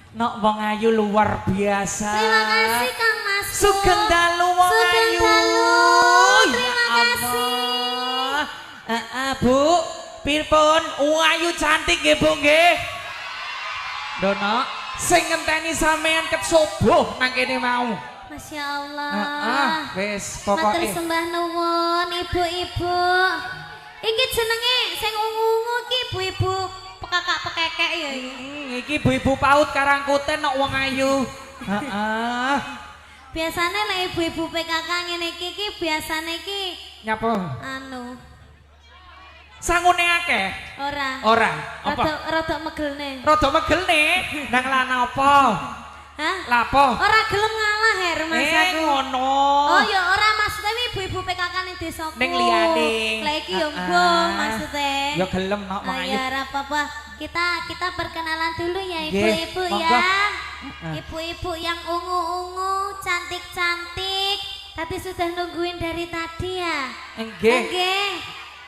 Nok wong ayu luar biasa. Terima kasih Kang Mas. Sugeng dalu wong ayu. Terima kasih. Bu, pripun? Ayu cantik nggih Bu nggih. Dono, sing ngenteni sampean ket subuh nang kene mau. Masya Allah. Wis Matur pokoke. sembah nuwun ibu-ibu. Iki jenenge sing ungu-ungu iki ibu-ibu pekakak-pekekek ya iki. Iki ibu-ibu paut Karangkuten nok wong ayu. Heeh. Biasane nek ibu-ibu PKK ngene iki biasane iki Nyapa? anu Sangune akeh. ora Apa? rada megelne. Rada megelne nang lana apa? Hah? Lapo? Ora gelem ngalah her Mas aku. Ngono. Oh ya ora maksudnya ibu-ibu PKK ning desaku. Ning liyane. Lah iki yo mbuh maksudnya. Ya gelem nok wong ayu. Ya ora apa-apa. Kita perkenalan dulu ya Nggih, ibu-ibu monggo. ya. Ibu-ibu yang ungu-ungu, cantik-cantik. Tadi sudah nungguin dari tadi ya. Nggih. Nggih.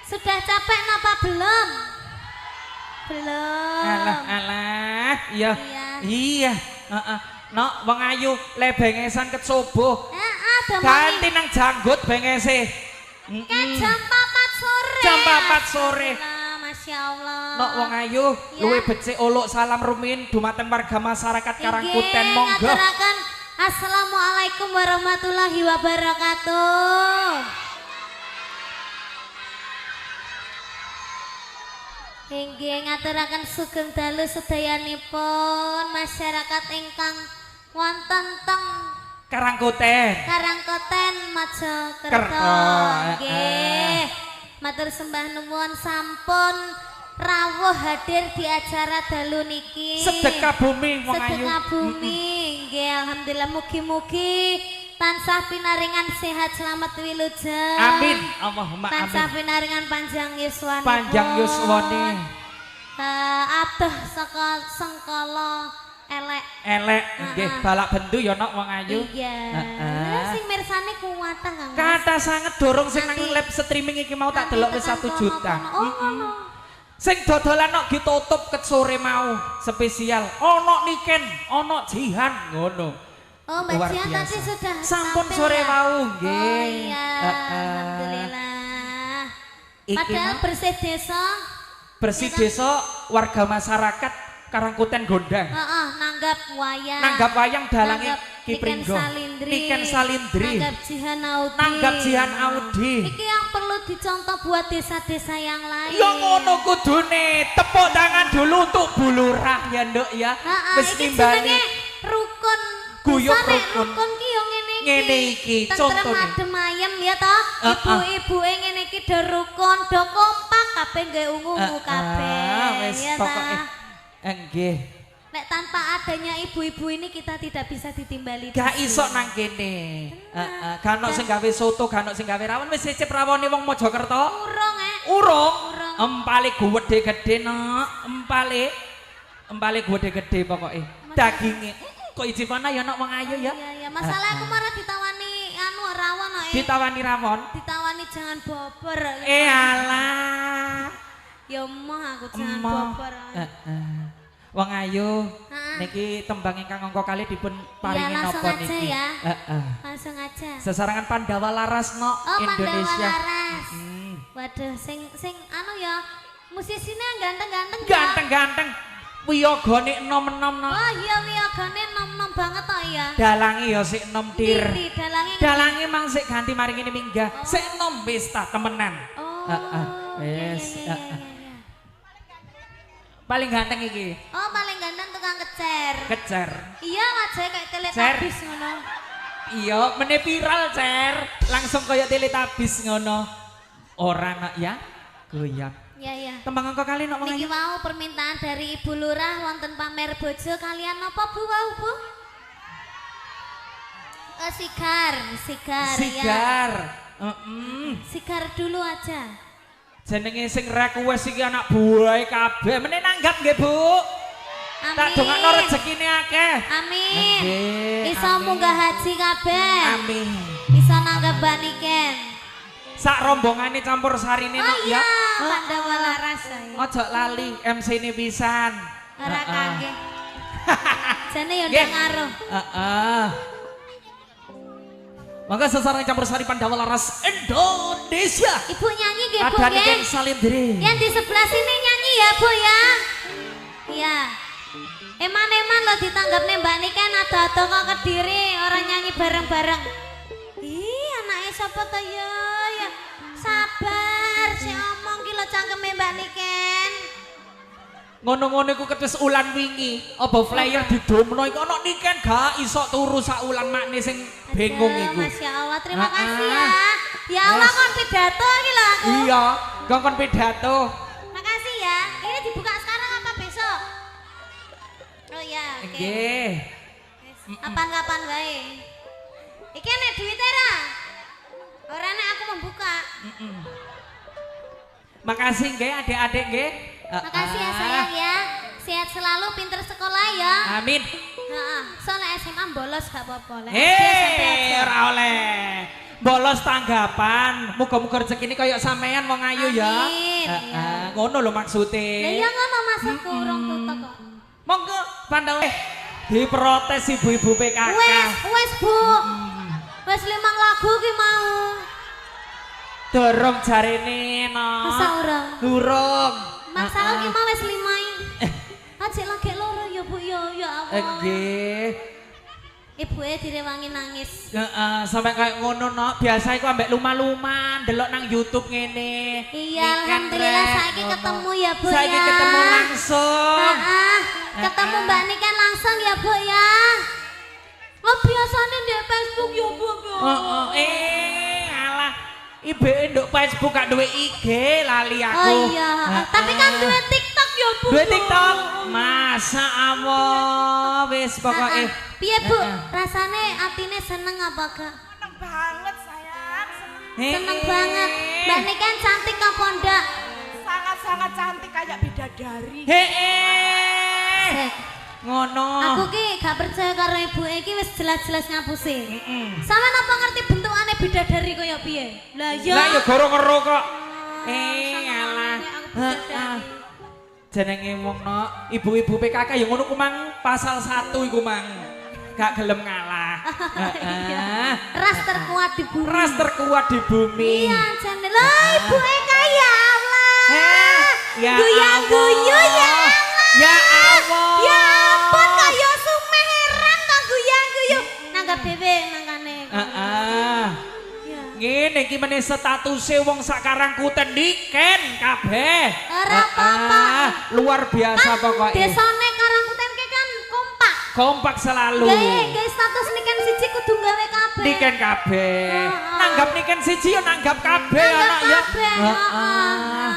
Sudah capek napa belum? Belum. Alah. Iya. Iya. Heeh. Nok wong ayu le bengesan ket subuh. Ada Ganti nang janggut bengese. jam 4 sore. Jam 4 sore. Masya Allah. Nok wong ayu luwe becik uluk salam rumiyin dumateng warga masyarakat Karangkuten monggo. Ngaturaken assalamualaikum warahmatullahi wabarakatuh. Inggih ngaturaken sugeng dalu sedayanipun masyarakat ingkang wonten teng Karangkuten. Karangkoten Mojokerto. Kerto. Nggih. Matur sembah nuwun sampun rawuh hadir di acara dalu niki. Sedekah bumi wong ayu. Sedekah bumi. Nggih alhamdulillah mugi-mugi tansah pinaringan sehat selamat wilujeng. Amin. Allahumma Tansah amin. pinaringan panjang yuswanipun. Panjang yuswane. Adoh saka sengkala elek. Nggih balak bendu ya nok wong ayu. Iya. Sing mirsane kuwat Kang. Kata sangat dorong sing nang live streaming iki mau tak delok wis 1 juta. Sing dodolan nok ditutup ket sore mau spesial. Ono Niken, ono Jihan ngono. Oh, Mbak Jihan tadi sudah sampun tampil sore ya? mau Oh nggih. iya. Alhamdulillah. Iki Padahal mah bersih desa. bersih desa warga masyarakat Karangkuten Gondang. Heeh, nanggap wayang. Nanggap wayang dalange Nanggap Ki Pringgo. Niken Salindri. Nanggap Jihan Audi. Nanggap Jihan Audi. Iki yang perlu dicontoh buat desa-desa yang lain. Ya ngono kudune, tepuk tangan dulu untuk Bulurah ya Nduk ya. Wis iki nimbali jenenge rukun. Guyub Desa nek rukun. Rukun ki yo ngene iki. Ngene iki Tentrem contone. adem ayem ya toh. Ibu-ibuke ngene iki do rukun, do kompak kabeh nggae ungu-ungu kabeh. Wis Ya pokoke toh. nggih. Nek tanpa adanya ibu-ibu ini kita tidak bisa ditimbali. Gak iso nang kene. Heeh, gak ono sing gawe soto, gak ono sing gawe rawon wis cicip rawone wong Mojokerto. Urung Urung. Empale gede-gede no, empale gede-gede pokoke. Daginge kok ijipana ya nok wong ayu ya. Iya, masalah aku marah ditawani anu rawon kok. Ditawani rawon. Ditawani jangan bobor. Alah. Ya emoh aku jangan bobor. Wong ayu niki tembang ingkang angka kali dipun paringi napa niki? Ya. Heeh. Langsung aja. Sesarangan Pandawa Laras no Indonesia. Pandawa Laras. Waduh, sing anu ya musisinya ganteng-ganteng. Ganteng-ganteng. Wiyogane enom-enom no. Oh iya wiyogane enom-enom banget toh ya. Dalange ya sik enom tir. Dalange mang sik ganti mari ngene minggah. Sik enom wis ta temenan. Oh. Wis. Paling ganteng iki. Oh, paling ganteng tukang kecer. Kecer. Iya, wajahnya kayak Teletubbies ngono. Iya, meneh viral, Cer. Langsung kaya Teletubbies ngono. Ora nak ya. Goyang. Iya. Tembang angka kali nok Niki mau permintaan dari Ibu Lurah wonten pamer bojo kalian napa Bu wau Bu? Sigar ya. Sigar dulu aja. Jenenge sing request iki anak buahe kabeh. Meneh nanggap nggih, Bu. Amin. Tak dongakno rezekine akeh. Amin. Nggih. Iso munggah haji kabeh. Amin. Iso nanggap baniken. Sak rombongane campur sarine nok ya. Pandawa Laras. Ojo lali MC-ne pisan. Ora kaget. Jane ya Nggih. ndang ngaruh. Heeh. Maka seseorang campur sari Pandawa Laras Indonesia. Ibu nyanyi nggih, Bu Ada nggih. Niken Salindri. Yang di sebelah sini nyanyi ya, Bu ya. Iya. Eman-eman lo ditanggap nih Mbak Niken ada-ada kok Kediri orang nyanyi bareng-bareng. Ih, anaknya siapa tuh ya? Ya, sabar, si omong ki lo cangkeme Mbak Niken. Ngono-ngono iku ketis ulan wingi. Apa flyer didomno iku ana Niken gak iso turu sak ulan makne sing bingung Aduh, iku. Masya Allah, terima Ah, kasih ah. ya. Ya Allah, Yes. kon pidato iki lho aku. Iya, kongkon pidato. Makasih ya. Ini dibuka sekarang apa besok? Oh ya, oke. Nggih. Kapan-kapan wae. Iki nek duwite ra? Ora nek aku membuka. Makasih nggih adik-adik nggih. Makasih ya sayang ya. Sehat selalu, pinter sekolah ya. Amin. Heeh. Soalnya SMA bolos gak apa-apa. Lek SD SMP aja. Ora oleh. Bolos tanggapan. Muga-muga rezekine kaya sampean wong ayu ya. Amin, ya. Ngono lho maksude. Lah iya ngono Mas aku urung tutuk kok. Monggo Pandawa diprotes ibu-ibu PKK. Wes Bu. Wes 5 lagu ki mau. Dorong jarene no. Masa urung? Durung. Masalah ki mau wes 5. Ajek lagi loro ya Bu ya Allah. Nggih. Ibuke direwangi nangis. Heeh, sampai kayak ngono no. Biasa iku ambek luma-luma ndelok nang YouTube ngene. Iya, Niken alhamdulillah rek, saiki ngono. ketemu ya Bu ya. Saiki ketemu langsung. Ketemu Mbak Niken langsung ya Bu ya. Oh biasanya di Facebook ya Bu ya. Alah. Ibeke nduk Facebook gak duwe IG, lali aku. Oh iya, tapi kan duwe TikTok ya Bu. Duwe TikTok. Masa Allah, wis pokoke. Piye Bu? Rasane atine seneng apa gak? Seneng banget sayang, Seneng banget. Mbak Niken cantik apa ndak? sangat-sangat cantik kayak bidadari. Sek. Ngono. Aku ki gak percaya karo ibu iki wis jelas-jelas ngapusi. Sampeyan apa ngerti bentukane bidadari kaya piye? Lah ya. Lah ya goro ngero kok. Sama Alah. aku bidadari. Jenenge wong no, ibu-ibu PKK ya ngono ku mang pasal 1 iku mang. Gak gelem ngalah. Heeh. Ras terkuat di bumi. Ras terkuat di bumi. Iya, jane lho ibuke kaya Allah. Ya Guyang-guyu ya Allah. Ya Allah. Ya ampun kaya sumeh heran kok guyang-guyu. Nanggap dhewe mangkane. Heeh. Ya. Ngene iki meneh statuse wong sakarang kuten Niken kabeh. Ora apa-apa. Luar biasa pokoknya. Desane Karangkuten ki kan kompak. Kompak selalu. Gawe status Niken siji kudu gawe kabeh. Niken kabeh. Nanggap Niken siji yo nanggap kabeh Nanggap anak ya. kabeh, Heeh.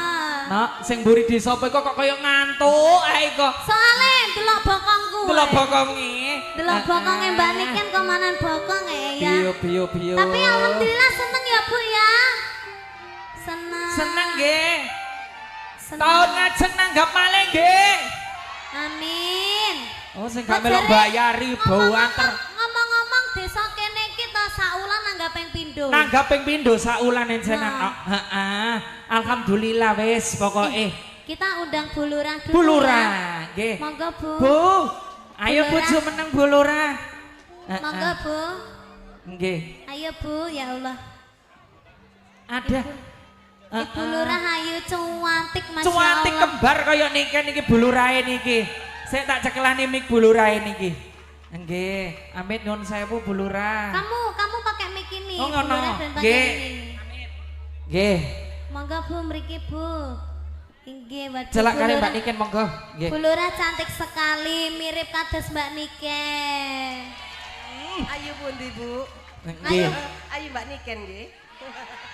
Nak sing mburi desa kok kaya ngantuk ae kok. Soale delok bokongku. Delok bokonge. Delok bokonge Mbak Niken komanan bokong ya. Biyo. Tapi alhamdulillah seneng ya Bu ya. Seneng. Seneng nggih. Seneng. Tahun ngajeng nanggap malih nggih. Amin. Oh sing gak melok bayari bau anter. Ngomong-ngomong desa kene iki ta saulan nanggap ping pindho. Nanggap ping pindho saulan enjenan. Heeh. Alhamdulillah wis pokoke. Kita undang Bu Lurah dulu. Bu ya. Lurah, nggih. Monggo Bu. Bu. Ayo Bu bojo Lurah. meneng Bu Lurah. Monggo Bu. Nggih. Ayo Bu, ya Allah. Ada. Ibu Lurah ayu cuantik Masya Cuantik Allah. kembar kaya Niken iki Bu Lurahe niki. Saya tak cekelani mik Bu Lurahe niki. Nggih. Amit nyuwun sewu Bu Lurah. Kamu pakai mic ini. Oh, Bu ngono. Lurah dan pakai Nggih. ini. Nggih. Monggo Bu mriki Bu. Inggih waduh. Celak Bu kali Lurah. Mbak Niken monggo. Nggih. Bu Lurah cantik sekali, mirip kados Mbak Niken. Ayo pundi Bu? Nggih. Ayo Mbak Niken nggih.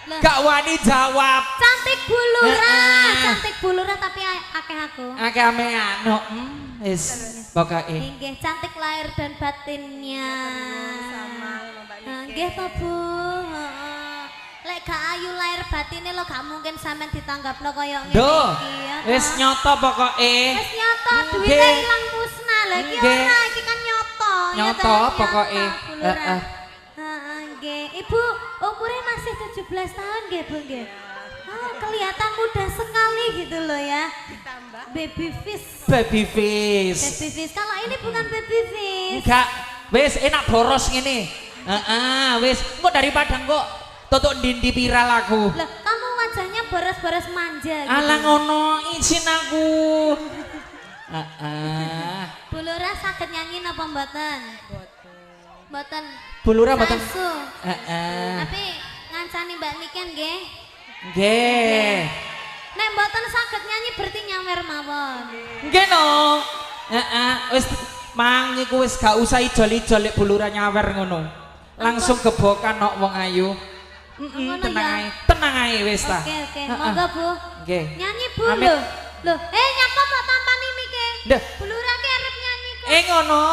Loh, Gak wani jawab. cantik Bu Lurah, cantik Bu Lurah tapi akeh aku. Akeh ame anu. Wis pokoke. Inggih cantik lahir dan batinnya. Sama Mbak Niken. Nggih to Bu. Heeh. Lek gak ayu lahir batine lo gak mungkin sampean ditanggapno kaya ngene Duh. iki ya. Wis nyoto pokoke. Wis nyoto duwite Nggih. ilang musnah. Lah iki Nggih. ora iki kan nyoto. Nyoto pokoke. Heeh. Heeh. Heeh nggih. Ibu umurnya masih 17 tahun nggih Bu nggih. Kelihatan muda sekali gitu loh ya. Ditambah Baby fish. Baby face. Baby fish. Kalau ini bukan baby fish. wis. Enggak, wis enak boros ngene. Heeh, wis. Engko daripada engko tutuk ndi viral aku. Loh, kamu wajahnya boros-boros manja gitu. Alah ngono, izin aku. Heeh. Bu Lurah saged nyanyi napa mboten? Mboten. Bu Lurah mboten. Sasu. Heeh. Tapi ngancani Mbak Niken nggih. Nggih. Nek mboten saged nyanyi berarti nyawer mawon. Nggih no. Heeh, wis mang iku wis gak usah ijol-ijol lek Bu Lurah nyawer ngono. Langsung gebokan nok wong ayu. Ngono Tenang ya? ae, tenang ae wis ta. Oke, monggo Bu. Nggih. Nyanyi Bu Amit. lho. Loh, nyapa kok tampani mike? Ndah. Bu Lurah ki arep nyanyi kok. Ngono.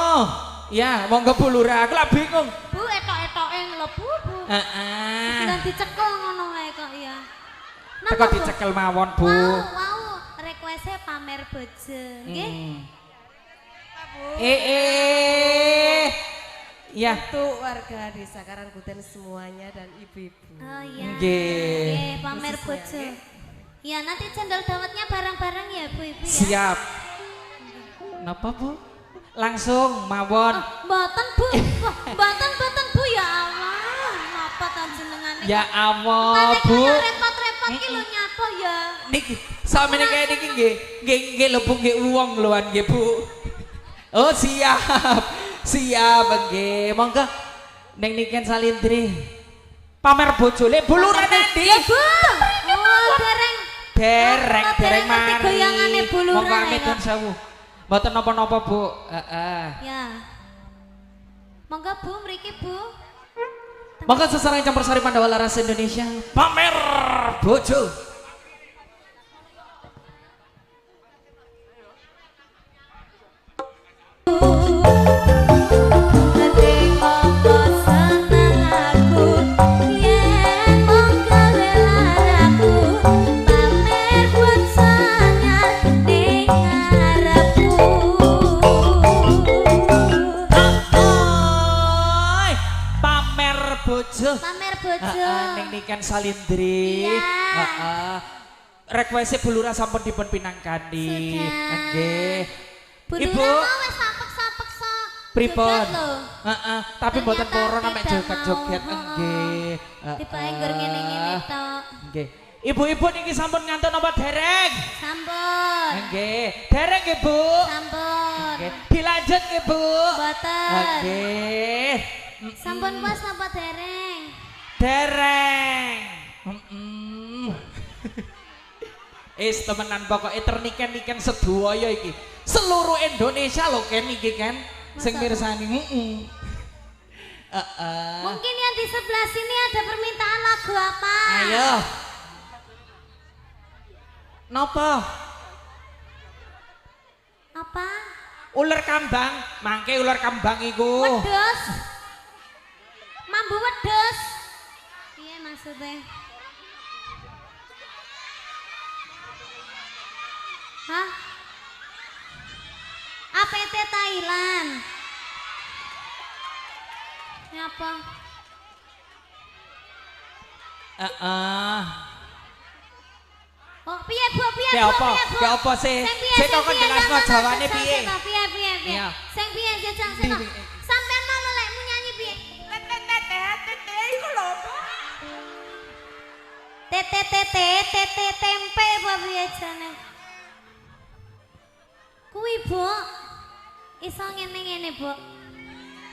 Ya, monggo Bu Lurah, aku lak bingung. Bu etok-etoke lho Bu. Heeh. Dan dicekel ngono wae kok ya. Teko dicekel mawon, Bu. Wow, request-e pamer bojo. Nggih. Ya. Untuk warga desa Karangkuten semuanya dan ibu-ibu. Oh iya. Nggih. Pamer Khususnya, bojo. nggih. Ya, nanti cendol dawetnya bareng-bareng ya Bu Ibu ya. Siap. Napa, Bu? Langsung mawon. Mboten Bu. Wah, mboten Bu ya Allah. Napa ta jenengane? Ya Allah, Kali Bu. kaya repot-repot ki lho nyapa ya. Niki, sampeyan kaya niki nggih. Nggih lho Bu, nggih wong lhoan nggih, Bu. Oh, siap. Siap nggih. Monggo ning Niken Salindri. Pamer bojone Bu Lurah nanti. Ya Bu. Oh, dereng. Dereng ngerti mari. goyangane Bu Lurah Monggo ya, amit kok. dan sewu. Mboten napa-napa, Bu. Heeh. Ya. Monggo Bu, mriki Bu. Monggo sesarang campur sari Pandawa Laras Indonesia. Pamer bojo. Oi, pamer bojo. Pamer bojo. Ning Niken Salindri. Iya. Heeh. Request Bu Lurah sampun dipun pinangkani. Sudah. Nggih. Bu Ibu. Lurah mau wis sapek-sapek so. Pripun? joget lho. Heeh, tapi mboten Ternyata poro nek tidak joget-joget mau. nggih. Tiba enggur ngene-ngene tok. Nggih. Ibu-ibu niki sampun ngantun apa dereng? Sampun. Nggih. Dereng nggih, Bu. Sampun. Nggih. Dilanjut nggih, Bu. Mboten. Nggih. Sampun puas napa dereng? Dereng. Temenan pokoknya terniken-niken sedoyo iki. Seluruh Indonesia lho Ken iki kan. Sing mirsani. Mungkin yang di sebelah sini ada permintaan lagu apa? Ayo. Napa? Apa? Ular kambang, mangke ular kambang iku. Wedhus. Mambu wedhus. Iya maksudnya? Hah? APT Thailand. Ngapa? Oh, piye Bu, piye Ki Bu, apa? piye Bu? Ki apa sih? Sing piye, Sik sing kok piye, jelasno jangan jawane jajang, piye? jajang, piye, piye, piye. Iya. Sing piye, jajang, jajang. Sampean mau lelekmu nyanyi piye? Tete iku lho, Bu. Tete tempe apa piye jane? Kuwi Bu. Iso ngene-ngene Bu.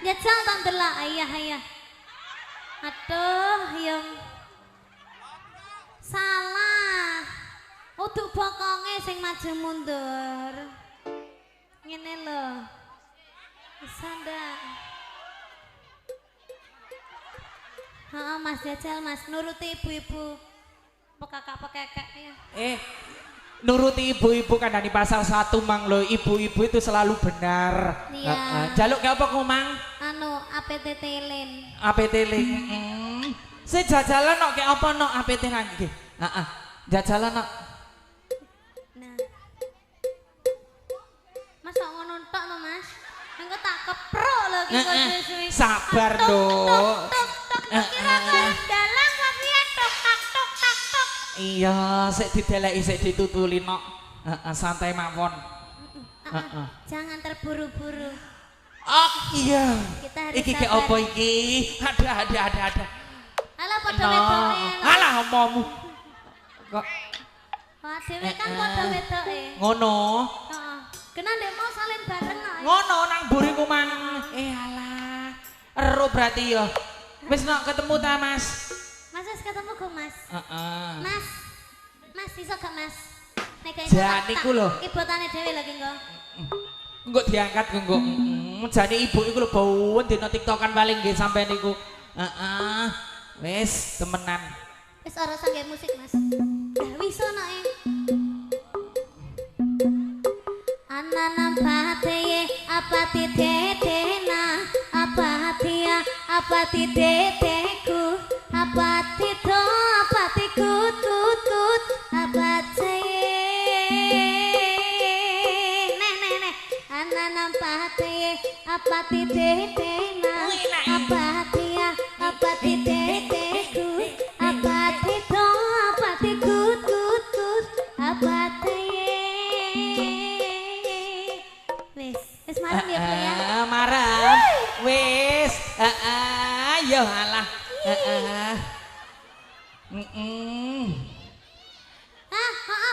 Jajal tak delok ayah. Aduh, yang salah. Uduk bokonge sing maju mundur. Ngene lho. Bisa ndak? Heeh, Mas Jajal, Mas nuruti ibu-ibu. Pekakak-pekakak ya. Nuruti ibu-ibu kan dari pasal 1 mang lo, ibu-ibu itu selalu benar. Iya. Jaluk ke apa kumang? Anu APT Thailand. APT link. Si jajalan nok ke apa nok APT lagi? Jajalan nok. Nah. Mas kok ngono tok to, Mas? Engko tak keprok lho iki kok suwi. Sabar Tuk, dong. tuk, tuk, tuk. Kira karep dalang kok piye tuk tak tuk tak tuk. Iya, sik dideleki sik ditutuli nok. Santai mawon. Jangan terburu-buru. Oh iya. Kita harus Iki ke sabar. apa iki? Ada. Alah padha wedoke. Alah omongmu. Kok Wah, dhewe kan padha wedoke. ngono? Heeh. Kena ndek mau salin bareng ae. Ngono nang buriku mang. Alah. Ero berarti ya. Wis nok ketemu ta, Mas? Mas wis ketemu kok, Mas. Heeh. Mas. Mas iso gak, Mas? Nek gak Jan iku lho. Ibotane dhewe lagi engko. Engko diangkat engko. Jane ibu iku lho bawen dina TikTokan paling nggih sampean niku. Heeh. Wis temenan. Wis ora sangge musik, Mas. Dah wis ono e. Anana pateye apa tidetena apa hatia apa tideteku apa tido apa tikut kut kut apa ceye nek anana pateye apa tidetena apa hatia apa tideteku apa tido apa tikut kut kut apa ceye. Wis marem ya, Bu ya. Marem. Wis. Ya alah.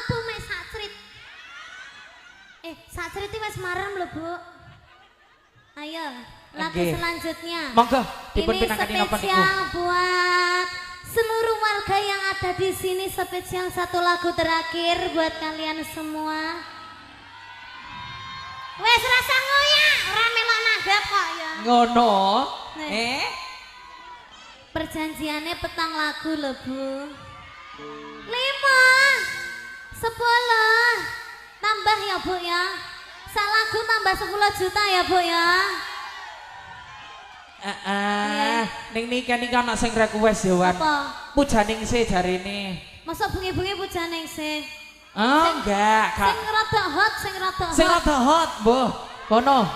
Bu mek sakcrit. Sakcrit wis marem lho, Bu. Ayo, lagu Oke. selanjutnya. Monggo dipun Ini pinangkani napa niku? spesial buat seluruh warga yang ada di sini, spesial satu lagu terakhir buat kalian semua. Wes rasa ngoyak, ora melok nanggap kok ya. Ngono. Nih. Perjanjiannya petang lagu lho, Bu. 5 10 tambah ya, Bu ya. Sak lagu tambah 10 juta ya, Bu ya. Ning niki ana sing request ya, Wan. Apa? Pujaning sih jarine. Masa bengi-bengi pujaning sih. Oh, enggak, Kak. Sing rada hot, sing rada hot. Sing rada hot, Mbah. Kono.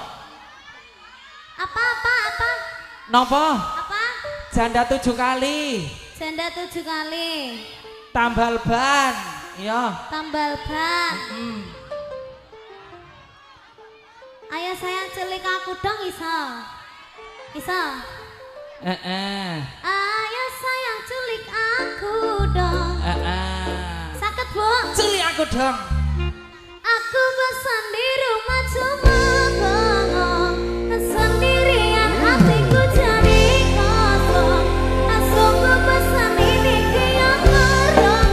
Apa? Napa? Apa? Janda 7 kali. Janda 7 kali. Tambal ban. Ya. Tambal ban. Ayo sayang celik aku dong iso. Iso. Ayo sayang culik aku dong. Sakit, Bu. Celi aku dong. Aku bosan di rumah cuma bengong sendirian, hatiku jadi kosong. Sungguh bosan ini kian merenung.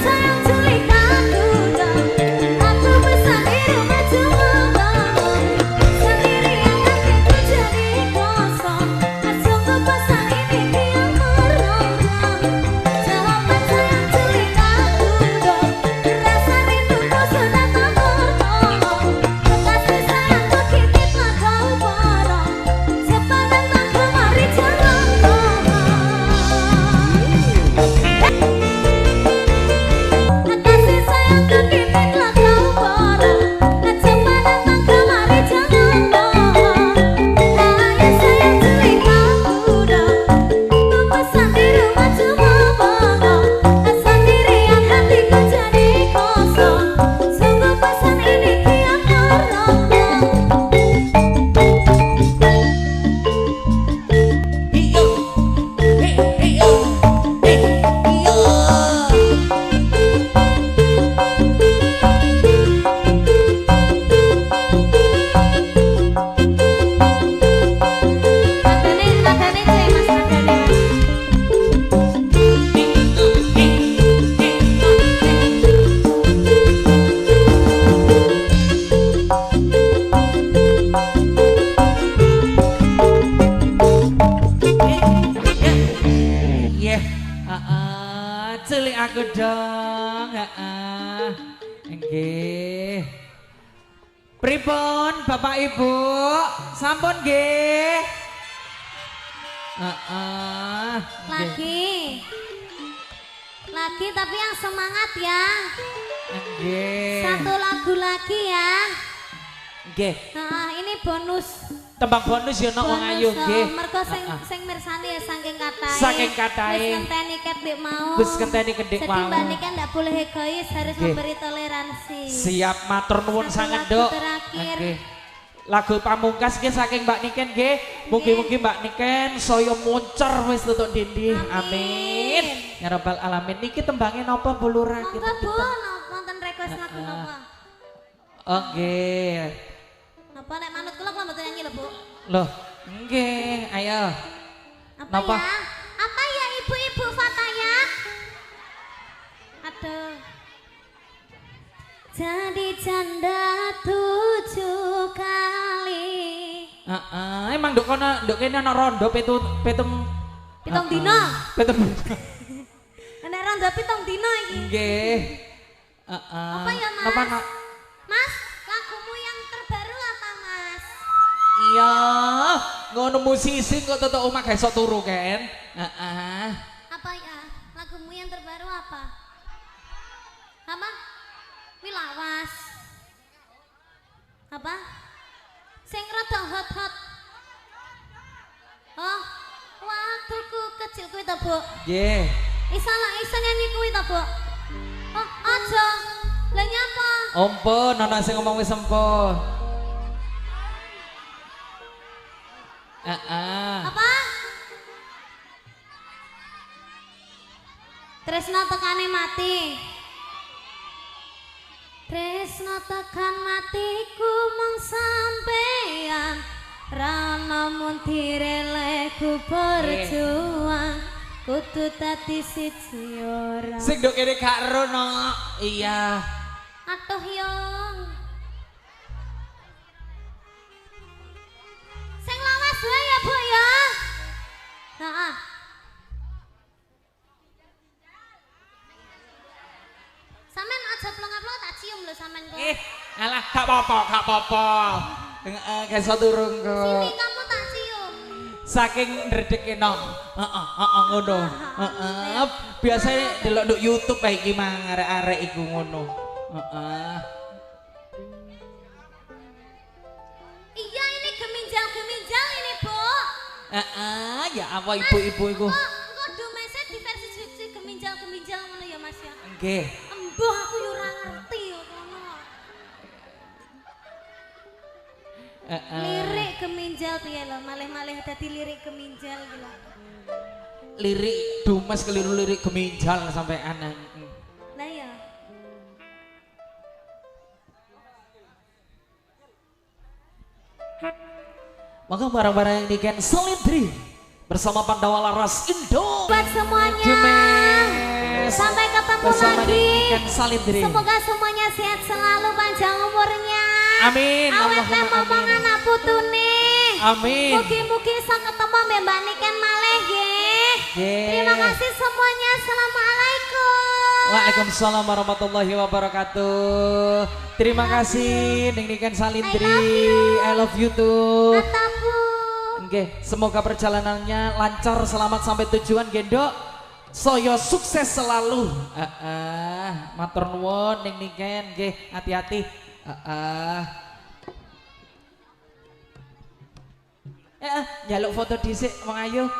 Sayang culik aku dong. Aku bosan di rumah cuma bengong sendirian, hatiku jadi kosong. Sungguh bosan ini kian merenung. Jawaban sayang culik aku dong. Rasa rinduku sudah tak tertolong. Kekasih sayangku titiplah kau borong. Sepadan tak kemari jangan bohong. Kekasih sayangku titiplah kau borong. Cepat datang kemari jangan bohong. Ayo sayang culik aku dong. Ku bosan di rumah cuma bengong sendirian, hatiku jadi kosong. Sungguh bosan ini kian merenung. Iyo. Iyo. Iyo. Nadane cek Mas, nadane Mas. Iya, celik aku dong, nggih. Pripun Bapak Ibu, sampun nggih. Lagi tapi yang semangat ya. Nggih. Satu lagu lagi ya. Nggih. Nah, ini bonus Tembang bonus ya nok wong ayu nggih. Mergo sing mirsani ya saking katahe. Saking katahe. Wis ngenteni ket Dik mau. Wis ngenteni Dik mau. Jadi Mbak Nika ndak boleh egois, harus memberi toleransi. Siap, matur nuwun sanget, Dok. Nggih. Lagu pamungkas nggih saking Mbak Niken nggih. Mugi-mugi Mbak Niken saya muncer wis tutuk dindi. Amin. Ya rabbal alamin. Niki tembange napa Bu Lurah? Monggo Bu, nonton request lagu napa? Oh nggih. Apa nek manut kula mboten nyanyi lho Bu? Loh, nggih, ayo. Apa Napa? ya? Apa ya ibu-ibu Fataya? Aduh. Jadi janda 7 kali. Emang nduk kono nduk kene ana rondo pitung dina. Pitung. Nek rondo 7 dina iki. Nggih. Apa ya, Mas? Napa nak? Mas, lagumu yang terbaru apa, Mas? Iya, ngono musisi kok tetok omah gak iso turu kan? Apa ya? Lagumu yang terbaru apa? Apa? Wilawas. Apa? Sing rada hot-hot. Oh, waktuku kecil kuwi to, Bu. Nggih. Isa nyanyi kuwi to, Bu. Oh, aja. Lah nyapa? Ampun, ana sing ngomong wis empun. Apa? Tresno tekane mati. Tresno tekan matiku mung sampeyan. Rana mun direleku berjuang. Kudu dadi siji ora. Sing nduk kene gak ero no. Iya. Atuh yo. Sing lawas wae ya, Bu ya. Heeh. Sampeyan aja plong-plong tak cium lho sampean kok. Alah gak apa-apa. Gak iso turun kok. Sini kamu tak cium. Saking ndredeke no. Ngono. Biasanya delok nduk YouTube bae iki mang arek-arek iku ngono. Iya ini geminjal ini Bu. Ya apa ibu-ibu iku? Kok domese di versi geminjal ngono ya Mas ya. Nggih. Embuh aku yo ora ngerti yo kono. Lirik geminjal piye lho, malih-malih dadi lirik geminjal iki lho. Lirik dumes keliru lirik geminjal sampai anak. Lah ya. Maka barang-barang yang diken Salindri bersama Pandawa Laras Indo. Buat semuanya. Jemes. Sampai ketemu Bersama lagi. Niken Salindri. Semoga semuanya sehat selalu, panjang umurnya. Amin. Awet Allahumma ngomong amin. anak putune. Amin. Mugi-mugi bisa ketemu Mbak Niken malih nggih. Nggih. Terima kasih semuanya. Assalamualaikum. Waalaikumsalam warahmatullahi wabarakatuh. Terima kasih Niken Salindri. I love you too. Matapu. Oke, semoga perjalanannya lancar, selamat sampai tujuan gendok. Soyo sukses selalu. Matur nuwun Niken, nggih, hati-hati. Njaluk foto dhisik wong ayu.